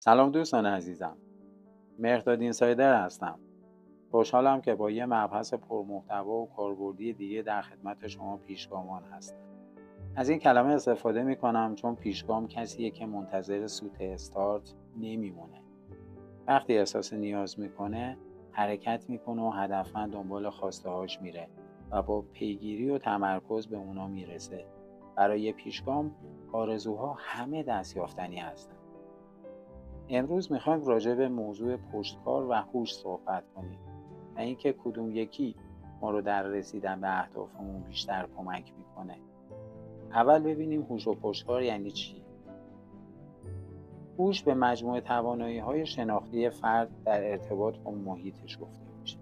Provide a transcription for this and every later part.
سلام دوستان عزیزم. مهرداد اینسایدر هستم. خوشحالم که با یه مبحث پرمحتوا و کاربردی دیگه در خدمت شما پیشگامان هستم. از این کلمه استفاده میکنم چون پیشگام کسیه که منتظر سوت استارت نمیمونه. وقتی احساس نیاز میکنه حرکت میکنه و هدفمند دنبال خواسته هاش میره و با پیگیری و تمرکز به اونا میرسه. برای پیشگام آرزوها همه دستیافتنی هستن. امروز میخوایم راجع به موضوع پشتکار و هوش صحبت کنیم و اینکه کدوم یکی ما رو در رسیدن به اهدافمون بیشتر کمک میکنه. اول ببینیم هوش و پشتکار یعنی چی؟ هوش به مجموعه توانایی‌های شناختی فرد در ارتباط با محیطش گفته میشه.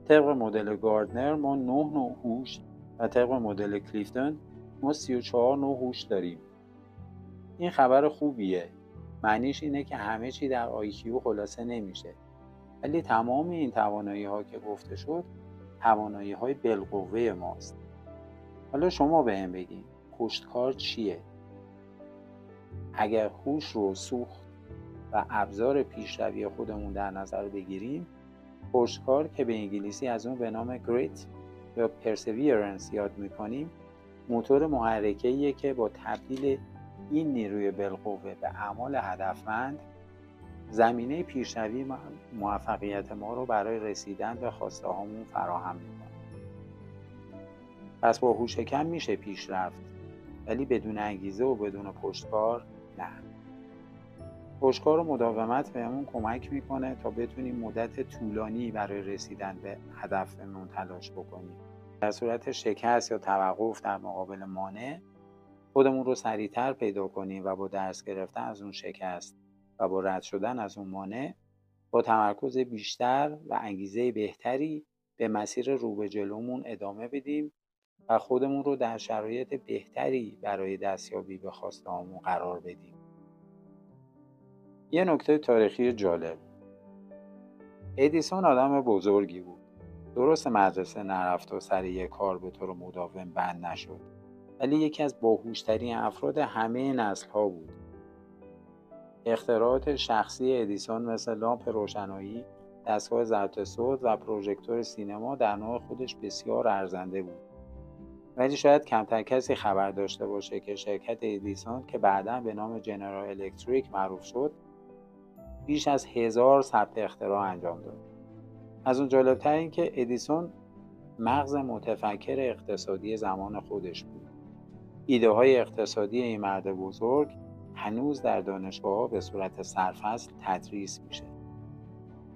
طبق مدل گاردنر ما 9 نوع هوش و طبق مدل کلیفتون ما 34 نوع هوش داریم. این خبر خوبیه. معنیش اینه که همه چی در IQ خلاصه نمیشه. ولی تمام این توانایی ها که گفته شد توانایی های بالقوه ماست. حالا شما بهم بگین پشتکار چیه؟ اگر هوش رو سوخت و ابزار پیشروی خودمون در نظر بگیریم، پشتکار که به انگلیسی از اون به نام گریت یا پرسیویرنس یاد میکنیم، موتور محرکه‌ایه که با تبدیل این نیروی بالقوه به اعمال هدفمند زمینه پیشروی موفقیت ما رو برای رسیدن به خواسته هامون فراهم میکنه. پس با هوش کم میشه پیش رفت، ولی بدون انگیزه و بدون پشتکار نه. پشتکار و مداومت بهمون کمک میکنه تا بتونیم مدت طولانی برای رسیدن به هدفمون تلاش بکنیم. در صورت شکست یا توقف در مقابل مانع خودمون رو سریعتر پیدا کنیم و با درس گرفتن از اون شکست و با رد شدن از اون مانع با تمرکز بیشتر و انگیزه بهتری به مسیر رو به جلومون ادامه بدیم و خودمون رو در شرایط بهتری برای دستیابی به خواسته هامون قرار بدیم. یه نکته تاریخی جالب. ادیسون آدم بزرگی بود. درست مدرسه نرفت و سر یک کار به طور مداوم بند نشد. ولی یکی از باهوشترین افراد همه نسل‌ها بود. اختراعات شخصی ادیسون مثل لامپ روشنایی، دستگاه ضبط صوت و پروژکتور سینما در نوع خودش بسیار ارزنده بود. ولی شاید کمتر کسی خبر داشته باشه که شرکت ادیسون که بعداً به نام جنرال الکتریک معروف شد، بیش از 1000 ثبت اختراع انجام داد. از اون جالبتر این که ادیسون مغز متفکر اقتصادی زمان خودش بود. ایده های اقتصادی این مرد بزرگ هنوز در دانشگاه‌ها به صورت سرفصل تدریس میشه.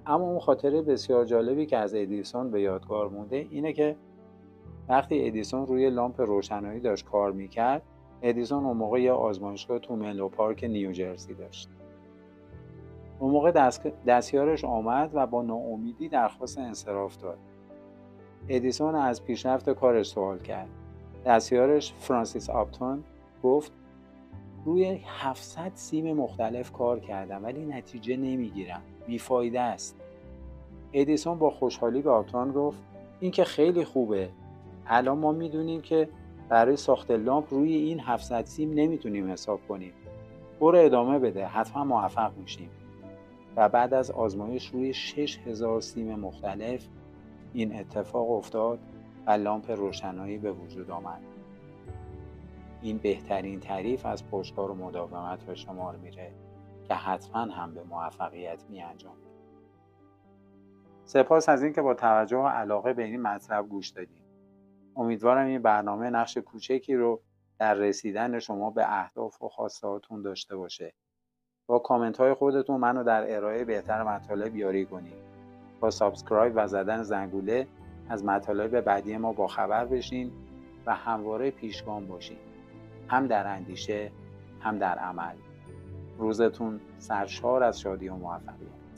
اما اون خاطره بسیار جالبی که از ادیسون به یادگار مونده اینه که وقتی ادیسون روی لامپ روشنایی داشت کار میکرد، ادیسون اون موقع یه آزمایشگاه تو منلو پارک نیوجرسی داشت. اون موقع دستیارش آمد و با ناامیدی درخواست انصراف داد. ادیسون از پیشرفت کارش سوال کرد. دستیارش فرانسیس آپتون گفت روی 700 سیم مختلف کار کردم ولی نتیجه نمیگیرم. بیفایده است. ادیسون با خوشحالی به آپتون گفت این که خیلی خوبه. الان ما میدونیم که برای ساخت لامپ روی این 700 سیم نمیتونیم حساب کنیم. برو ادامه بده. حتما موفق میشیم. و بعد از آزمایش روی 6000 سیم مختلف این اتفاق افتاد و لامپ روشنایی به وجود آمد. این بهترین تعریف از پشتکار و مداومت به شمار میره که حتما هم به موفقیت میانجامه. سپاس از اینکه با توجه و علاقه به این مطلب گوش دادید. امیدوارم این برنامه نقش کوچکی رو در رسیدن شما به اهداف و خواستهاتون داشته باشه. با کامنت های خودتون منو در ارائه بهتر مطالب یاری کنید. با سابسکرایب و زدن زنگوله از مطالب بعدی ما با خبر بشین و همواره پیشگام باشین. هم در اندیشه هم در عمل. روزتون سرشار از شادی و موفقیت.